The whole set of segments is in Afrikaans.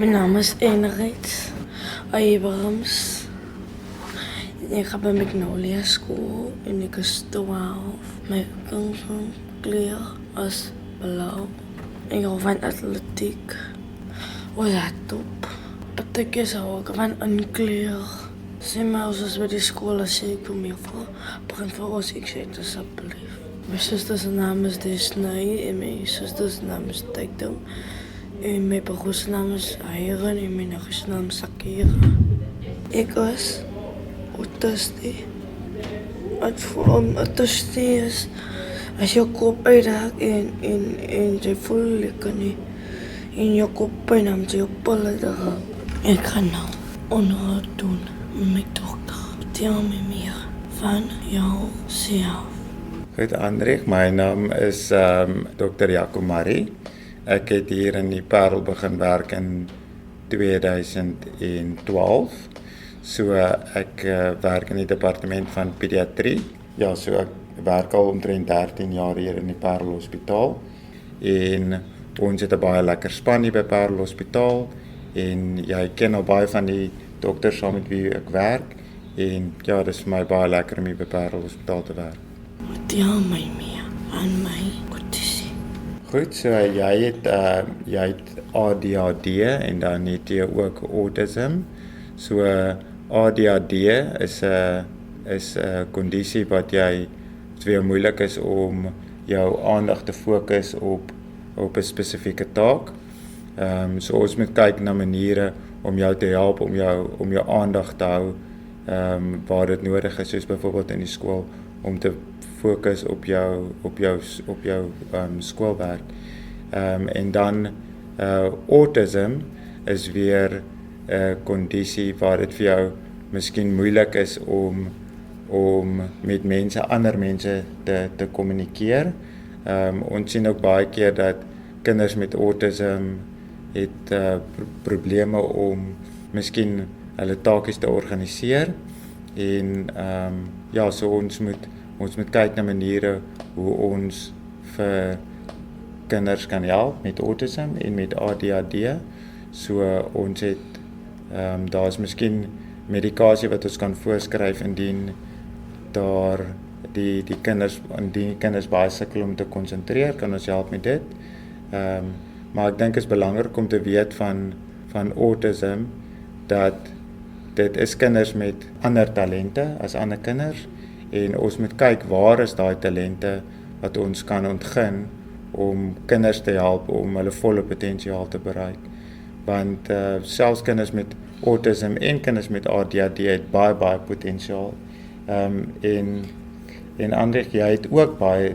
Mijn naam is Enigheid Abrams. Ik ga bij Magnolia School en ik is 12. Mijn kleur is blauw. Ik hou van atletiek. Oh ja, top. Ik is ook van een kleur. Zeg maar als bij de school als ik kom hiervoor. Begin voor ons, ik zeg het alsjeblieft. Mijn zuster's naam is Disney en mijn zuster's naam is Tatum. En mijn broers naam is Iron en mijn neefjes naam is Akira. Ik was autistie. Autistie is als je kop uithaakt en je voelt lekker niet. En je kop pijn hebt, je pollen erop. Ik ga nou onderhoud doen met mijn dochter. Vertel me meer van jouzelf. Goed, André, mijn naam is Dr. Jakomari. Ik heb hier in die Parel begin werk in 2012. So ek werk in die departement van pediatrie. Ja, so ek werk al omtrent 13 jaar hier in die Parel Hospitaal. En ons het 'n baie lekker span hier by Parel Hospitaal. En jy ken al baie van die dokters saam met wie ek werk. En ja, dis vir my baie lekker om hier by Parel Hospitaal te werk. Vertel my meer van my autisme. Goed, so jy het ADHD en dan het jy ook autism. So ADHD is 'n kondisie wat baie moeilik is om jou aandag te fokus op 'n spesifieke taak. So ons moet kyk na maniere om jou te help om jou aandag te hou waar dit nodig is, soos byvoorbeeld in die skool om te fokus op jou skoolwerk. En dan autism is weer 'n kondisie waar dit vir jou miskien moeilik is om met ander mense te kommunikeer. Ons sien ook baie keer dat kinders met autism het probleme om miskien hulle taakies te organiseer. En ja, so ons moet kyk na maniere hoe ons vir kinders kan help met autism en met ADHD. So ons het daar's miskien medikasie wat ons kan voorskryf indien die kinders baie sukkel om te konsentreer, kan ons help met dit. Maar ek dink dit is belangrik om te weet van autism dat dit is kinders met ander talente as ander kinders en ons moet kyk waar is daai talente wat ons kan ontgin om kinders te help om hulle volle potensiaal te bereik. Want selfs kinders met autism en kinders met ADHD het baie potensiaal. En ander jy het ook baie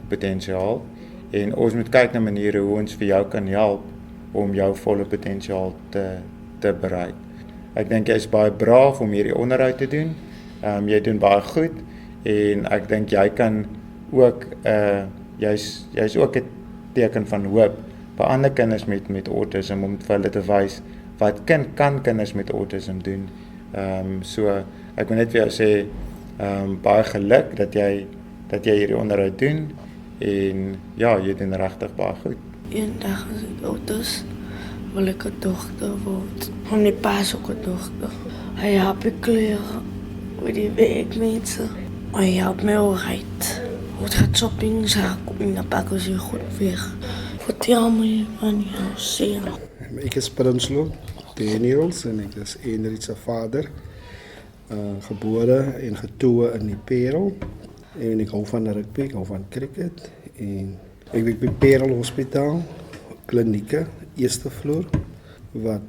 potensiaal en ons moet kyk na maniere hoe ons vir jou kan help om jou volle potensiaal te bereik. Ek dink jy is baie braaf om hierdie onderhoud te doen. Jy doen baie goed en ek dink jy kan ook jy's ook 'n teken van hoop vir ander kinders met autism om vir hulle te wys wat kan kinders met autism doen. So ek wil net vir jou sê baie geluk dat jy hierdie onderhoud doen en ja, jy doen regtig baie goed. Eendag as ek oud is, wil ek 'n dogter word. Om die paas ook 'n dogter. Hy help ek kleren met die werkmense. Hy help my ooit. Wat gaat shopping, zaak en dan pakken ze goed weg. Vertel me van jouzelf. Ik is Prinsloo Daniels en ik is Enrich's vader. Geboren en getogen in die Parel. En ik hou van rugby, ik hou van cricket. En ik werk bij Parel Hospitaal, klinieken, eerste vloer. Wat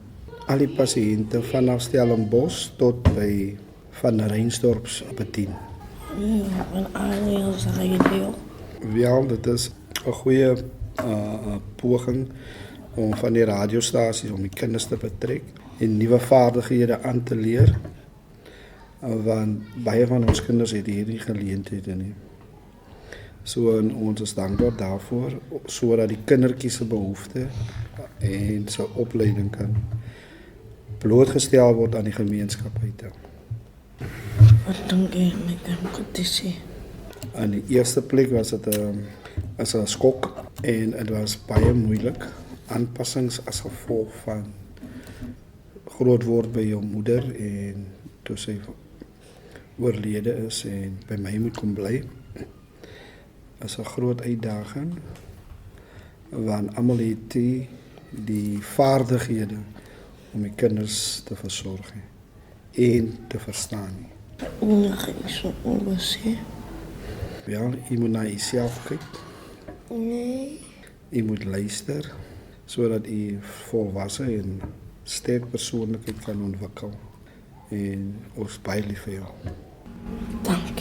al die patiënten vanaf Stellenbosch tot bij Van Reinsdorps bedien. Ja, van Ariels radio. Ja, dat is een goede poging om van die radiostaties om die kinders te betrekken en nieuwe vaardigheden aan te leren. Want baie van ons kinders het hierdie geleenthede nie. So ons is dankbaar daarvoor sodat die kindertjies se behoeftes en se opleiding kan blootgestel word aan die gemeenskap uit. Wat dink jy met die kondisie? In die eerste plek was dit 'n skok en dit was baie moeilik. Aanpassings as gevolg van groot word by jou moeder en toe sy oorlede is en by my moet kom bly. Is 'n groot uitdaging want almal het die vaardighede om die kinders te versorg en te verstaan. Ja, jy moet na jouself kyk. Nee. Jy moet luister sodat jy volwasse en sterk persoonlikheid kan ontwikkel. En ons baie lief vir jou. Dank